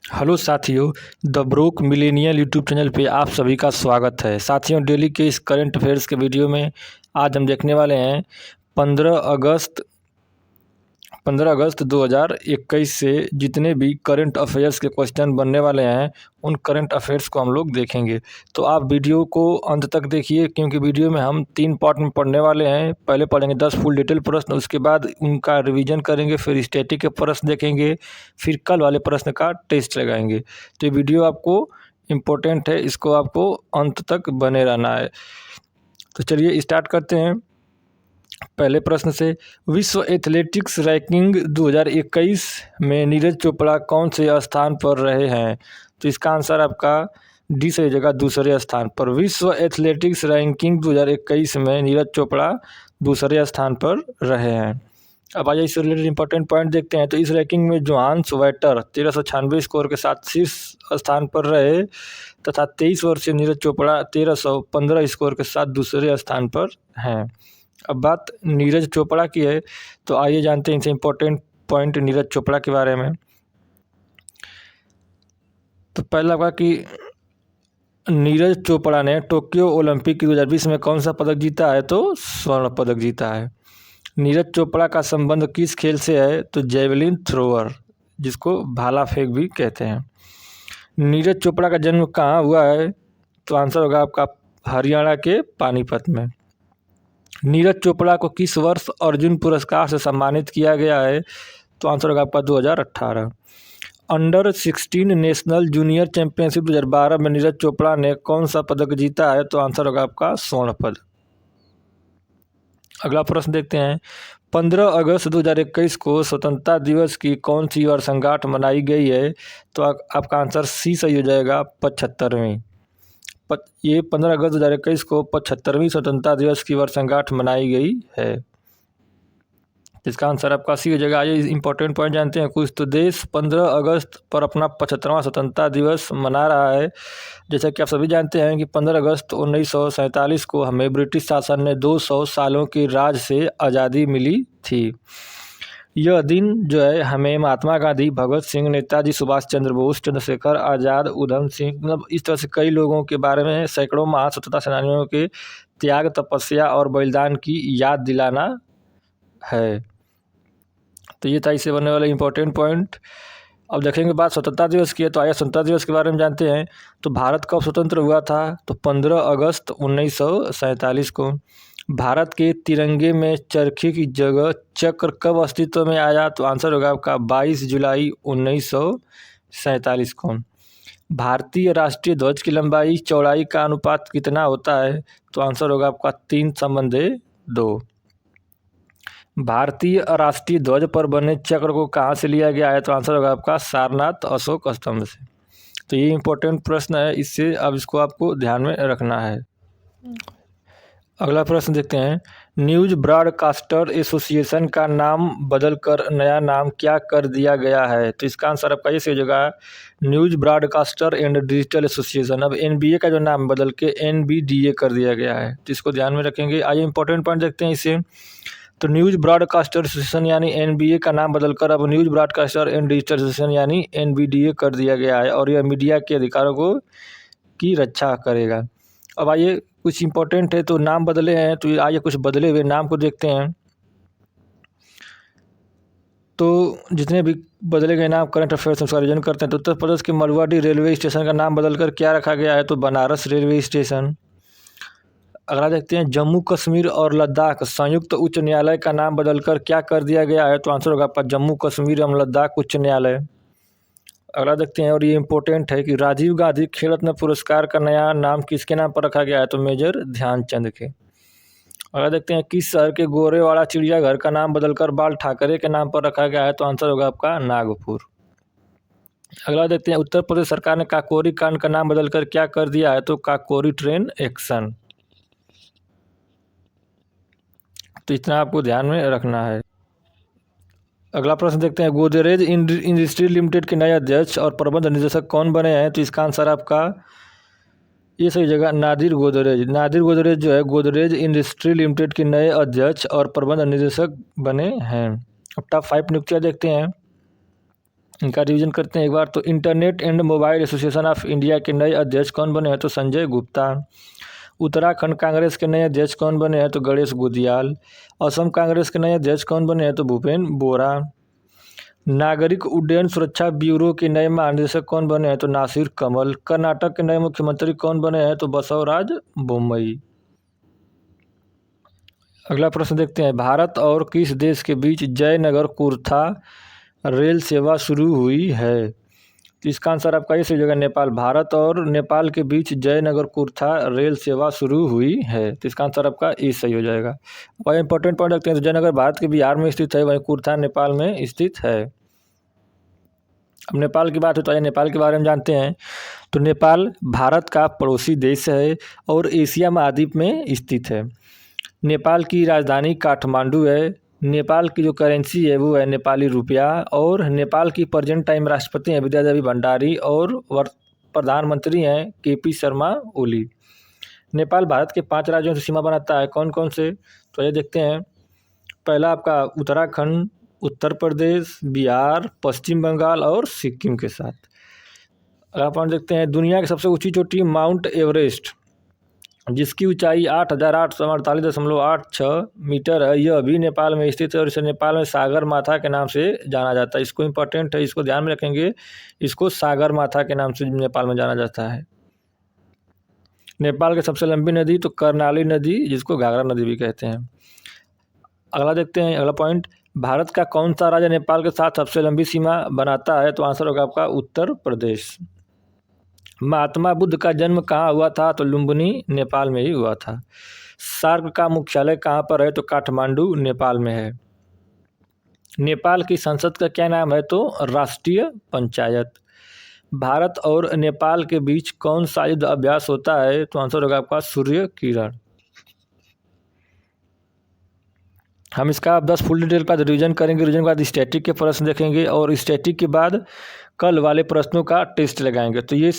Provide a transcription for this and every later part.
Hello साथियों, the broke millennial YouTube channel पे आप सभी का स्वागत है। साथियों, डेली के इस करंट अफेयर्स के वीडियो में आज हम देखने वाले हैं 15 अगस्त 2021 से जितने भी करंट अफेयर्स के क्वेश्चन बनने वाले हैं उन करंट अफेयर्स को हम लोग देखेंगे। तो आप वीडियो को अंत तक देखिए, क्योंकि वीडियो में हम 3 पार्ट में पढ़ने वाले हैं। पहले पढ़ेंगे 10 फुल डिटेल प्रश्न, उसके बाद उनका रिवीजन करेंगे, फिर स्टैटिक के प्रश्न देखेंगे, फिर कल वाले प्रश्न का टेस्ट लगाएंगे। तो ये वीडियो आपको इम्पोर्टेंट है, इसको आपको अंत तक बने रहना है। तो चलिए स्टार्ट करते हैं पहले प्रश्न से। विश्व एथलेटिक्स रैंकिंग 2021 में नीरज चोपड़ा कौन से स्थान पर रहे हैं? तो इसका आंसर आपका डी सही जगह दूसरे स्थान पर। विश्व एथलेटिक्स रैंकिंग 2021 में नीरज चोपड़ा दूसरे स्थान पर रहे हैं। अब आइए इससे रिलेटेड इंपॉर्टेंट पॉइंट देखते हैं। तो इस रैंकिंग में जोहान्स वैटर 1396 स्कोर के साथ शीर्ष स्थान पर रहे, तथा 23 वर्षीय नीरज चोपड़ा 1315 स्कोर के साथ दूसरे स्थान पर हैं। अब बात नीरज चोपड़ा की है, तो आइए जानते हैं इनसे इम्पोर्टेंट पॉइंट नीरज चोपड़ा के बारे में। तो पहला होगा कि नीरज चोपड़ा ने टोक्यो ओलंपिक 2020 में कौन सा पदक जीता है? तो स्वर्ण पदक जीता है। नीरज चोपड़ा का संबंध किस खेल से है? तो जेवलिन थ्रोअर, जिसको भाला फेंक भी कहते हैं। नीरज चोपड़ा का जन्म कहाँ हुआ है? तो आंसर होगा आपका हरियाणा के पानीपत में। नीरज चोपड़ा को किस वर्ष अर्जुन पुरस्कार से सम्मानित किया गया है? तो आंसर होगा आपका 2018। अंडर 16 नेशनल जूनियर चैंपियनशिप 2012 में नीरज चोपड़ा ने कौन सा पदक जीता है? तो आंसर होगा आपका स्वर्ण पदक। अगला प्रश्न देखते हैं। 15 अगस्त 2021 को स्वतंत्रता दिवस की कौन सी वर्षगांठ मनाई गई है? तो आपका आंसर सी सही हो जाएगा, 75वीं। ये 15 अगस्त 2021 को 75वीं स्वतंत्रता दिवस की वर्षगांठ मनाई गई है। इसका आंसर आपका सी हो जाएगा। आइए इंपॉर्टेंट पॉइंट जानते हैं कुछ। तो देश 15 अगस्त पर अपना 75वां स्वतंत्रता दिवस मना रहा है। जैसा कि आप सभी जानते हैं कि 15 अगस्त 1947 को हमें ब्रिटिश शासन ने 200 सालों के राज से आज़ादी मिली थी। यह दिन जो है हमें महात्मा गांधी, भगत सिंह, नेताजी सुभाष चंद्र बोस, चंद्रशेखर आज़ाद, उधम सिंह, मतलब इस तरह से कई लोगों के बारे में, सैकड़ों महान स्वतंत्रता सेनानियों के त्याग, तपस्या और बलिदान की याद दिलाना है। तो ये था इससे बनने वाला इम्पोर्टेंट पॉइंट। अब देखेंगे बात स्वतंत्रता दिवस की है, तो आइए स्वतंत्रता दिवस के बारे में जानते हैं। तो भारत कब स्वतंत्र हुआ था? तो 15 अगस्त 1947 को। भारत के तिरंगे में चरखे की जगह चक्र कब अस्तित्व में आया? तो आंसर होगा आपका 22 जुलाई 1947 को। भारतीय राष्ट्रीय ध्वज की लंबाई चौड़ाई का अनुपात कितना होता है? तो आंसर होगा आपका 3:2। भारतीय राष्ट्रीय ध्वज पर बने चक्र को कहाँ से लिया गया है? तो आंसर होगा आपका सारनाथ अशोक स्तंभ से। तो ये इंपॉर्टेंट प्रश्न है, इससे अब इसको आपको ध्यान में रखना है। अगला प्रश्न देखते हैं। न्यूज ब्रॉडकास्टर एसोसिएशन का नाम बदलकर नया नाम क्या कर दिया गया है? तो इसका आंसर आपका ये सही हो जाएगा, news broadcaster and digital association. अब एनबीए का जो नाम बदल के एनबीडीए कर दिया गया है, तो इसको ध्यान में रखेंगे। आइए इंपॉर्टेंट पॉइंट देखते हैं इसे। तो न्यूज ब्रॉडकास्टर एसोसिएशन यानी एनबीए का नाम बदलकर अब news broadcaster and digital association यानी एनबीडीए कर दिया गया है, और यह मीडिया के अधिकारों को की रक्षा करेगा। अब आइए कुछ इंपॉर्टेंट है, तो नाम बदले हैं, तो आइए कुछ बदले हुए नाम को देखते हैं। तो जितने भी बदले गए नाम करंट अफेयर्स उसका रिवीजन करते हैं। तो उत्तर प्रदेश के मरवाडी रेलवे स्टेशन का नाम बदलकर क्या रखा गया है? तो बनारस रेलवे स्टेशन। अगला देखते हैं। जम्मू कश्मीर और लद्दाख संयुक्त उच्च न्यायालय का नाम बदलकर क्या कर दिया गया है? तो आंसर होगा आपका जम्मू कश्मीर एवं लद्दाख उच्च न्यायालय। अगला देखते हैं, और ये इंपॉर्टेंट है कि राजीव गांधी खेल रत्न पुरस्कार का नया नाम किसके नाम पर रखा गया है? तो मेजर ध्यानचंद के। अगला देखते हैं। किस शहर के गोरेवाड़ा चिड़ियाघर का नाम बदलकर बाल ठाकरे के नाम पर रखा गया है? तो आंसर होगा आपका नागपुर। अगला देखते हैं। उत्तर प्रदेश सरकार ने काकोरी कांड का नाम बदलकर क्या कर दिया है? तो काकोरी ट्रेन एक्शन। तो इतना आपको ध्यान में रखना है। अगला प्रश्न देखते हैं। गोदरेज इंडस्ट्री लिमिटेड के नए अध्यक्ष और प्रबंध निदेशक कौन बने हैं? तो इसका आंसर आपका ये सही जगह नादिर गोदरेज। नादिर गोदरेज जो है गोदरेज इंडस्ट्री लिमिटेड के नए अध्यक्ष और प्रबंध निदेशक बने हैं। अब टॉप 5 नियुक्तियाँ देखते हैं। इनका रिवीजन करते हैं एक बार। तो internet and mobile association of India के नए अध्यक्ष कौन बने हैं? तो संजय गुप्ता। उत्तराखंड कांग्रेस के नए अध्यक्ष कौन बने हैं? तो गणेश गुदियाल। असम कांग्रेस के नए अध्यक्ष कौन बने हैं? तो भूपेन बोरा। नागरिक उड्डयन सुरक्षा ब्यूरो के नए महानिदेशक कौन बने हैं? तो नासिर कमल। कर्नाटक के नए मुख्यमंत्री कौन बने हैं? तो बसवराज बोम्मई। अगला प्रश्न देखते हैं, भारत और किस देश के बीच जयनगर कुर्था रेल सेवा शुरू हुई है? तो इसका आंसर आपका ये सही होगा, नेपाल। भारत और नेपाल के बीच जयनगर कुर्था रेल सेवा शुरू हुई है, तो इसका आंसर आपका ये सही हो जाएगा। और इंपॉर्टेंट पॉइंट रखते हैं, तो जयनगर भारत के बिहार में स्थित है, वहीं कुर्था नेपाल में स्थित है। अब नेपाल की बात है तो आइए नेपाल के बारे में जानते हैं। तो नेपाल भारत का पड़ोसी देश है और एशिया महाद्वीप में स्थित है। नेपाल की राजधानी काठमांडू है। नेपाल की जो करेंसी है वो है नेपाली रुपया, और नेपाल की प्रेजेंट टाइम राष्ट्रपति हैं विद्यादेवी भंडारी, और प्रधानमंत्री हैं केपी शर्मा ओली। नेपाल भारत के 5 राज्यों से सीमा बनाता है, कौन कौन से? तो ये देखते हैं। पहला आपका उत्तराखंड, उत्तर प्रदेश, बिहार, पश्चिम बंगाल और सिक्किम के साथ। अगर अपन देखते हैं, दुनिया की सबसे ऊंची चोटी माउंट एवरेस्ट, जिसकी ऊंचाई 8,848.86 मीटर है, यह भी नेपाल में स्थित है और इसे नेपाल में सागर माथा के नाम से जाना जाता है। इसको इम्पोर्टेंट है, इसको ध्यान में रखेंगे, इसको सागर माथा के नाम से नेपाल में जाना जाता है। नेपाल की सबसे लंबी नदी तो कर्णाली नदी, जिसको घाघरा नदी भी कहते हैं। अगला देखते हैं, अगला पॉइंट, भारत का कौन सा राज्य नेपाल के साथ सबसे लंबी सीमा बनाता है? तो आंसर होगा आपका उत्तर प्रदेश। महात्मा बुद्ध का जन्म कहाँ हुआ था? तो लुम्बिनी नेपाल में ही हुआ था। सार्क का मुख्यालय कहाँ पर है? तो काठमांडू नेपाल में है। नेपाल की संसद का क्या नाम है? तो राष्ट्रीय पंचायत। भारत और नेपाल के बीच कौन सा युद्ध अभ्यास होता है? तो आंसर होगा आपका सूर्य किरण। हम इसका 10 फुल डिटेल का रिवीजन करेंगे। रिवीजन के बाद स्टैटिक के प्रश्न देखेंगे और स्टैटिक के बाद कल वाले प्रश्नों का टेस्ट लगाएंगे। तो ये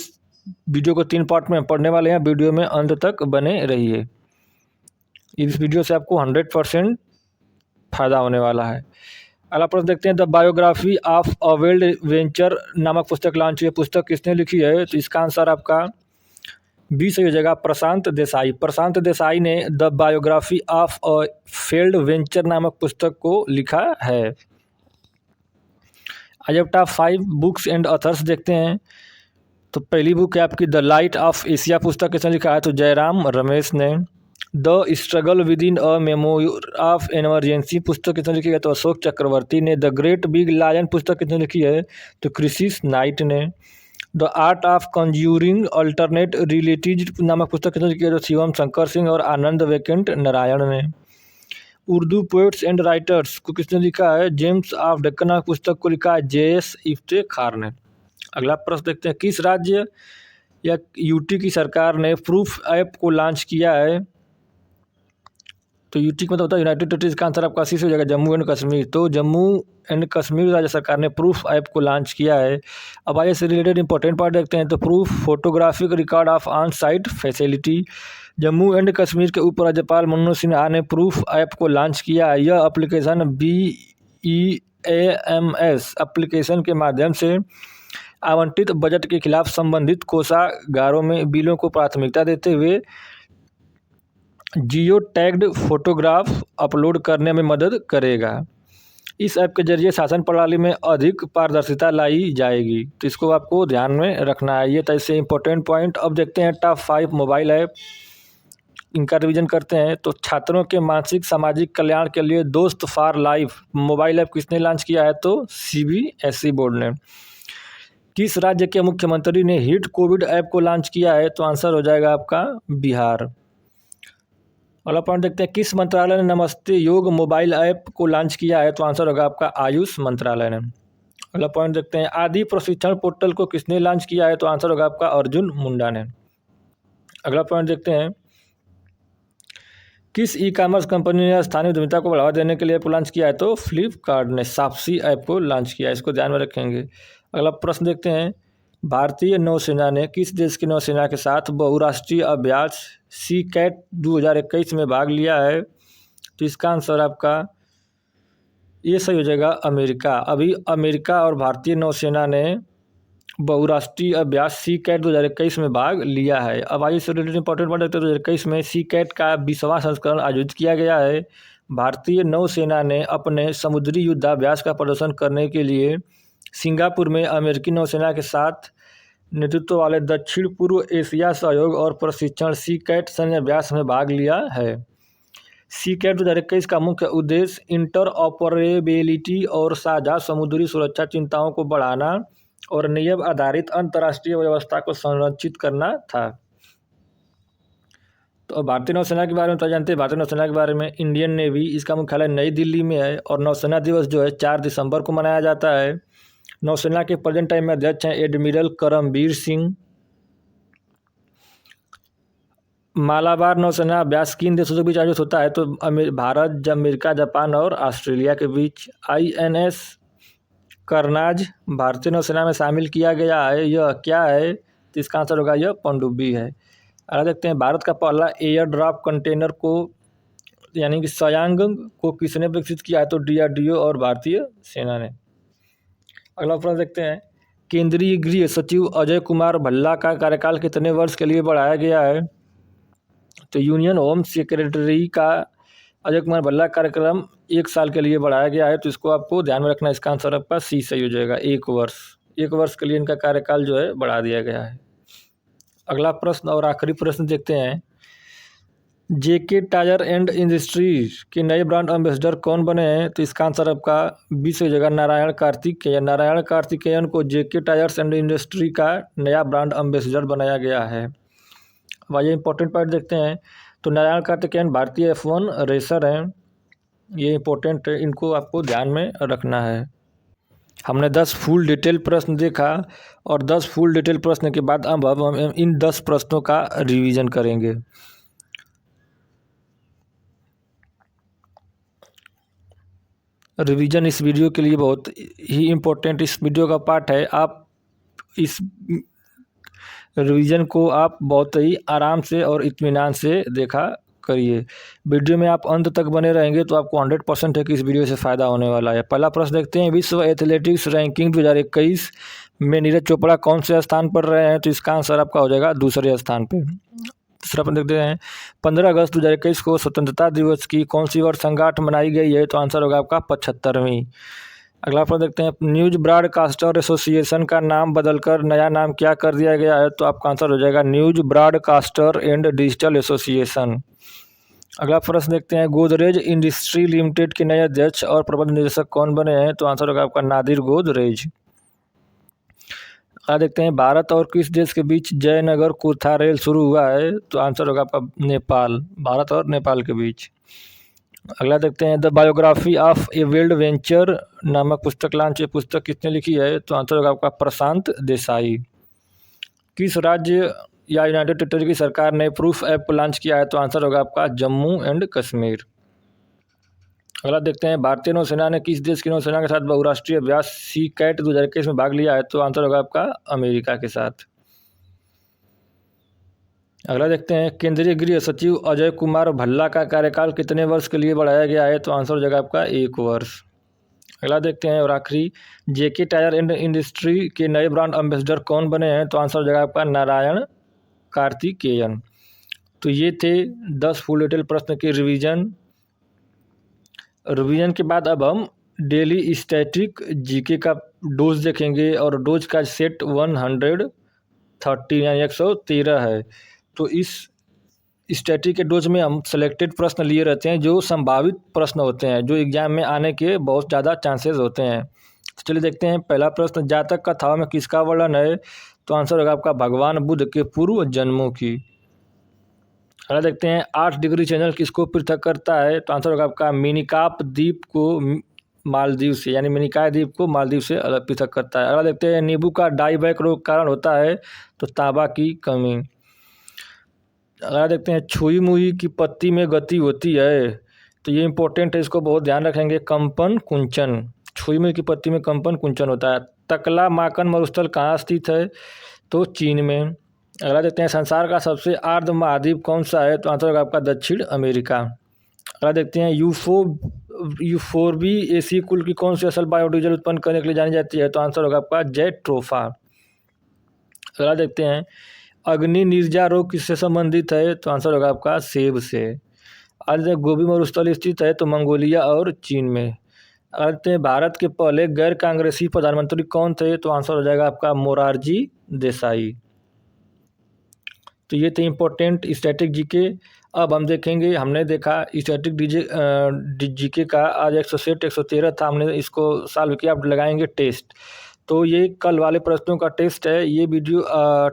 वीडियो को 3 पार्ट में पढ़ने वाले हैं, वीडियो में अंत तक बने रहिए। इस वीडियो से आपको 100% फायदा होने वाला है। अगला प्रश्न देखते हैं, the biography of a weld venture नामक पुस्तक लॉन्च हुई है, पुस्तक किसने लिखी है? तो इसका आंसर आपका 20 सही हो जाएगा, प्रशांत देसाई। प्रशांत देसाई ने the biography of a failed venture नामक पुस्तक को लिखा है। आज अब टॉप 5 बुक्स एंड ऑथर्स देखते हैं। तो पहली बुक है आपकी द लाइट ऑफ एशिया, पुस्तक किसने लिखा है? तो जयराम रमेश ने। The struggle with in a memoir of emergency, पुस्तक किसने लिखी है? तो अशोक चक्रवर्ती ने। द ग्रेट बिग लायन, पुस्तक किसने लिखी है? तो क्रिसिस नाइट ने। The art of conjuring alternate relative नामक पुस्तक किसने लिखी है? तो शिवम शंकर सिंह और आनंद वैकेंट नारायण ने। उर्दू पोएट्स एंड राइटर्स को किसने लिखा है? जेम्स ऑफ डेक्कन नामक पुस्तक को लिखा है JS इफ्तेखार ने। अगला प्रश्न देखते हैं, किस राज्य या यूटी की सरकार ने प्रूफ ऐप को लॉन्च किया है? तो यूटी का मतलब होता है यूनाइटेड टेरिटरीज, का आंसर आपका सी से हो जाएगा, जम्मू एंड कश्मीर। तो जम्मू एंड कश्मीर राज्य सरकार ने प्रूफ ऐप को लॉन्च किया है। अब आइए से रिलेटेड इंपॉर्टेंट पार्ट देखते हैं। तो proof photographic record of on site facility, Jammu and Kashmir के उपराज्यपाल मनोज सिन्हा ने प्रूफ ऐप को लॉन्च किया है। यह एप्लीकेशन BEAMS एप्लीकेशन के माध्यम से आवंटित बजट के खिलाफ संबंधित कोषागारों में बिलों को प्राथमिकता देते हुए जियो टैग्ड फोटोग्राफ अपलोड करने में मदद करेगा। इस ऐप के जरिए शासन प्रणाली में अधिक पारदर्शिता लाई जाएगी, तो इसको आपको ध्यान में रखना है। ये ऐसे इंपॉर्टेंट पॉइंट। अब देखते हैं टॉप 5 मोबाइल ऐप, इनका रिवीजन करते हैं। तो छात्रों के मानसिक सामाजिक कल्याण के लिए दोस्त फॉर लाइफ मोबाइल ऐप किसने लॉन्च किया है? तो CBSE बोर्ड ने। किस राज्य के मुख्यमंत्री ने हिट कोविड ऐप को लॉन्च किया है? तो आंसर हो जाएगा आपका बिहार। अगला पॉइंट देखते हैं, किस मंत्रालय ने नमस्ते योग मोबाइल ऐप को लॉन्च किया है? तो आंसर होगा आपका आयुष मंत्रालय ने। अगला पॉइंट देखते हैं, आदि प्रशिक्षण पोर्टल को किसने लॉन्च किया है? तो आंसर होगा आपका अर्जुन मुंडा ने। अगला पॉइंट देखते हैं, किस ई-कॉमर्स कंपनी ने स्थानीय उद्यमिता को बढ़ावा देने के लिए ऐप लॉन्च किया है? तो फ्लिपकार्ट ने शॉप्सी ऐप को लॉन्च किया है, इसको ध्यान में रखेंगे। अगला प्रश्न देखते हैं, भारतीय नौसेना ने किस देश की नौसेना के साथ बहुराष्ट्रीय अभ्यास सी कैट 2021 में भाग लिया है? तो इसका आंसर आपका ये सही हो जाएगा अमेरिका। अभी अमेरिका और भारतीय नौसेना ने बहुराष्ट्रीय अभ्यास सी कैट 2021 में भाग लिया है। अब आइए इससे रिलेटेड इंपॉर्टेंट पॉइंट देखते हैं। 2021 में सी कैट का 20वां संस्करण आयोजित किया गया है। भारतीय नौसेना ने अपने समुद्री युद्धाभ्यास का प्रदर्शन करने के लिए सिंगापुर में अमेरिकी नौसेना के साथ नेतृत्व वाले दक्षिण पूर्व एशिया सहयोग और प्रशिक्षण सी कैट सैन्य अभ्यास में भाग लिया है। सी कैट 2021 का मुख्य उद्देश्य इंटरऑपरेबिलिटी और साझा समुद्री सुरक्षा चिंताओं को बढ़ाना और नियम आधारित अंतर्राष्ट्रीय व्यवस्था को संरक्षित करना था। तो भारतीय नौसेना के बारे में तो जानते हैं। भारतीय नौसेना के बारे में इंडियन नेवी, इसका मुख्यालय नई दिल्ली में है और नौसेना दिवस जो है 4 दिसंबर को मनाया जाता है। नौसेना के प्रेजेंट टाइम में अध्यक्ष हैं एडमिरल करमबीर सिंह। मालाबार नौसेना अभ्यास किन देशों के बीच आयोजित होता है? तो भारत, अमेरिका, जापान और ऑस्ट्रेलिया के बीच। INS करनाज भारतीय नौसेना में शामिल किया गया है। यह क्या है? तो इसका आंसर होगा यह पनडुब्बी है। अगर देखते हैं भारत का पहला एयर ड्राफ्ट कंटेनर को यानी कि सयांग को किसने विकसित किया है? तो DRDO और भारतीय सेना ने। अगला प्रश्न देखते हैं। केंद्रीय गृह सचिव अजय कुमार भल्ला का कार्यकाल कितने वर्ष के लिए बढ़ाया गया है? तो यूनियन होम सेक्रेटरी का अजय कुमार भल्ला कार्यक्रम 1 साल के लिए बढ़ाया गया है। तो इसको आपको ध्यान में रखना। इसका आंसर आपका सी सही हो जाएगा। 1 वर्ष, 1 वर्ष के लिए इनका कार्यकाल जो है बढ़ा दिया गया है। अगला प्रश्न और आखिरी प्रश्न देखते हैं। JK टायर एंड इंडस्ट्रीज के नए ब्रांड एम्बेसडर कौन बने हैं? तो इसका आंसर आपका 20 हो जाएगा नारायण कार्तिकेयन। नारायण कार्तिकेयन को JK टायर्स एंड इंडस्ट्री का नया ब्रांड एम्बेसडर बनाया गया है। ये इंपॉर्टेंट पॉइंट देखते हैं। तो नारायण कार्तिकेयन भारतीय F1 रेसर हैं। ये इंपॉर्टेंट है, इनको आपको ध्यान में रखना है। हमने 10 फुल डिटेल प्रश्न देखा और 10 फुल डिटेल प्रश्न के बाद अब हम इन 10 प्रश्नों का रिवीजन करेंगे। रिवीजन इस वीडियो के लिए बहुत ही इम्पोर्टेंट इस वीडियो का पार्ट है। आप इस रिवीजन को आप बहुत ही आराम से और इत्मीनान से देखा करिए। वीडियो में आप अंत तक बने रहेंगे तो आपको 100% है कि इस वीडियो से फ़ायदा होने वाला है। पहला प्रश्न देखते हैं। विश्व एथलेटिक्स रैंकिंग 2021 में नीरज चोपड़ा कौन से स्थान पर रहे हैं? तो इसका आंसर आपका हो जाएगा दूसरे स्थान पर। दूसरा प्रश्न देखते हैं। 15 अगस्त 2021 को स्वतंत्रता दिवस की कौन सी वर्षगांठ मनाई गई है? तो आंसर होगा आपका 75वीं। अगला प्रश्न देखते हैं। न्यूज ब्रॉडकास्टर एसोसिएशन का नाम बदलकर नया नाम क्या कर दिया गया है? तो आपका आंसर हो जाएगा news broadcaster and digital association. अगला प्रश्न देखते हैं। गोदरेज इंडस्ट्री लिमिटेड के नए अध्यक्ष और प्रबंध निदेशक कौन बने हैं? तो आंसर होगा आपका नादिर गोदरेज। अगला देखते हैं। भारत और किस देश के बीच जयनगर कुर्था रेल शुरू हुआ है? तो आंसर होगा आपका नेपाल। भारत और नेपाल के बीच। अगला देखते हैं। The biography of A weld venture नामक पुस्तक लॉन्च, ये पुस्तक किसने लिखी है? तो आंसर होगा आपका प्रशांत देसाई। किस राज्य या यूनाइटेड टेरिटरी की सरकार ने प्रूफ ऐप को लॉन्च किया है? तो आंसर होगा आपका जम्मू एंड कश्मीर। अगला देखते हैं। भारतीय नौसेना ने किस देश की नौसेना के साथ बहुराष्ट्रीय अभ्यास सी कैट 2021 में भाग लिया है? तो आंसर होगा आपका अमेरिका के साथ। अगला देखते हैं। केंद्रीय गृह सचिव अजय कुमार भल्ला का कार्यकाल कितने वर्ष के लिए बढ़ाया गया है? तो आंसर हो जाएगा आपका 1 वर्ष। अगला देखते हैं और आखिरी। JK टायर एंड इंडस्ट्री के नए ब्रांड एम्बेसडर कौन बने हैं? तो आंसर हो जाएगा आपका नारायण कार्तिकेयन। तो ये थे 10 फुल डिटेल प्रश्न के रिवीजन के बाद अब हम डेली स्टैटिक GK का डोज देखेंगे और डोज का सेट 130 यानी 113 है। तो इस स्टैटिक के डोज में हम सेलेक्टेड प्रश्न लिए रहते हैं जो संभावित प्रश्न होते हैं, जो एग्जाम में आने के बहुत ज़्यादा चांसेस होते हैं। तो चलिए देखते हैं। पहला प्रश्न। जातक कथाओं में किसका वर्णन है? तो आंसर होगा आपका भगवान बुद्ध के पूर्व जन्मों की। अगला देखते हैं। 8 डिग्री चैनल किसको पृथक करता है? तो आंसर होगा आपका मिनिकॉय द्वीप को मालदीव से, यानी मिनिकॉय द्वीप को मालदीव से अलग पृथक करता है। अगला देखते हैं। नींबू का डाईबैक रोग कारण होता है? तो तांबा की कमी। अगला देखते हैं। छुई मुई की पत्ती में गति होती है? तो ये इंपॉर्टेंट है, इसको बहुत ध्यान रखेंगे। कंपन कुंचन। छुई मुई की पत्ती में कंपन कुंचन होता है। तकला माकन मरुस्थल कहाँ स्थित है? तो चीन में। अगला देखते हैं। संसार का सबसे आर्द्र महाद्वीप कौन सा है? तो आंसर होगा आपका दक्षिण अमेरिका। अगला देखते हैं। UFO यूफोर्बिएसी कुल की कौन सी असल बायोडीजल उत्पन्न करने के लिए जानी जाती है? तो आंसर होगा आपका जैट्रोफा। अगला देखते हैं, अग्नि निर्जा रोग किससे संबंधित है? तो आंसर होगा आपका सेब से। आज गोबी मरुस्थल स्थित है? तो मंगोलिया और चीन में। अगला देखते हैं, भारत के पहले गैर कांग्रेसी प्रधानमंत्री कौन थे? तो आंसर हो जाएगा आपका मोरारजी देसाई। तो ये थे इम्पोर्टेंट स्टैटिक जीके। अब हम देखेंगे, हमने देखा स्टैटिक जीके का आज 100 113 था, हमने इसको सॉल्व किया। अब लगाएंगे टेस्ट। तो ये कल वाले प्रश्नों का टेस्ट है। ये वीडियो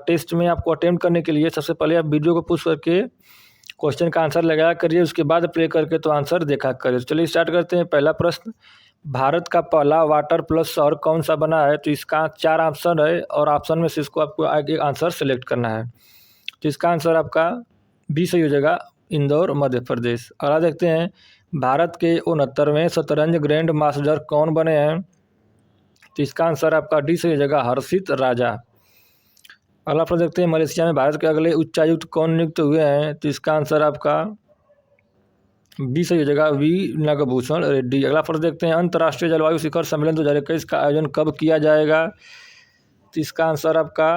टेस्ट में आपको अटेम्प्ट करने के लिए सबसे पहले आप वीडियो को पुश करके क्वेश्चन का आंसर लगाया करिए, उसके बाद प्ले करके तो आंसर देखा करिए। चलिए स्टार्ट करते हैं। पहला प्रश्न, भारत का पहला वाटर प्लस शहर कौन सा बना है? तो इसका 4 ऑप्शन है और ऑप्शन में से इसको आपको आगे आंसर सेलेक्ट करना है। तो इसका आंसर आपका बी सही हो जाएगा, इंदौर मध्य प्रदेश। अगला देखते हैं, भारत के 69वें शतरंज ग्रैंड मास्टर कौन बने हैं? तो इसका आंसर आपका डी सही हो जाएगा, हर्षित राजा। अगला प्रश्न देखते हैं, मलेशिया में भारत के अगले उच्चायुक्त कौन नियुक्त हुए हैं? तो इसका आंसर आपका बी सही हो जाएगा, वी नागभूषण रेड्डी। अगला प्रश्न देखते हैं, अंतर्राष्ट्रीय जलवायु शिखर सम्मेलन 2021 का आयोजन कब किया जाएगा? तो इसका आंसर आपका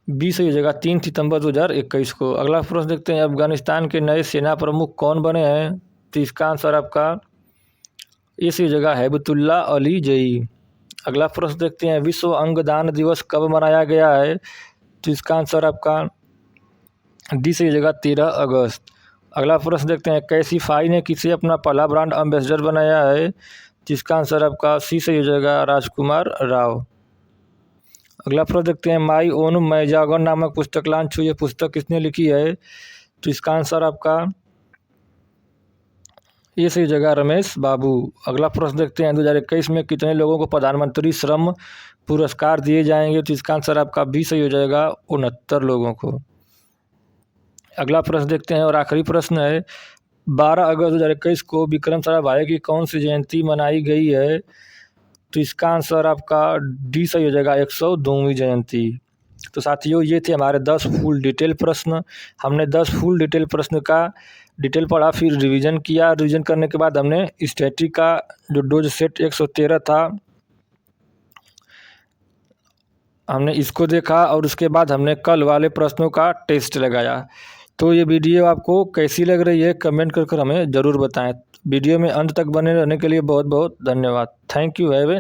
बी सही हो जाएगा, 3 सितंबर 2021 को। अगला प्रश्न देखते हैं, अफगानिस्तान के नए सेना प्रमुख कौन बने हैं? तो इसका आंसर आपका ए सही हो जाएगा, हैबतुल्ला अली जई। अगला प्रश्न देखते हैं, विश्व अंगदान दिवस कब मनाया गया है? तो इसका आंसर आपका डी सही हो जाएगा, 13 अगस्त। अगला प्रश्न देखते हैं, कैसीफाई ने किसे अपना पहला ब्रांड एम्बेसडर बनाया है? जिसका आंसर आपका सी सही हो जाएगा, राजकुमार राव। अगला प्रश्न देखते हैं, माई ओन मैजागन नामक पुस्तक लॉन्च हुई है, पुस्तक किसने लिखी है? तो इसका आंसर आपका ये सही जगह रमेश बाबू। अगला प्रश्न देखते हैं, 2021 में कितने लोगों को प्रधानमंत्री श्रम पुरस्कार दिए जाएंगे? तो इसका आंसर आपका बी सही हो जाएगा, 69 लोगों को। अगला प्रश्न देखते हैं और आखिरी प्रश्न है, 12 अगस्त 2021 को विक्रम साराभाई की कौन सी जयंती मनाई गई है? तो इसका आंसर आपका डी सही हो जाएगा, 102वीं जयंती। तो साथियों, ये थे हमारे 10 फुल डिटेल प्रश्न। हमने 10 फुल डिटेल प्रश्न का डिटेल पढ़ा, फिर रिवीजन किया। रिवीजन करने के बाद हमने स्टैटिक का जो डोज सेट 113 था, हमने इसको देखा और उसके बाद हमने कल वाले प्रश्नों का टेस्ट लगाया। तो ये वीडियो आपको कैसी लग रही है कमेंट कर हमें ज़रूर बताएं। वीडियो में अंत तक बने रहने के लिए बहुत बहुत धन्यवाद। Thank you. Have a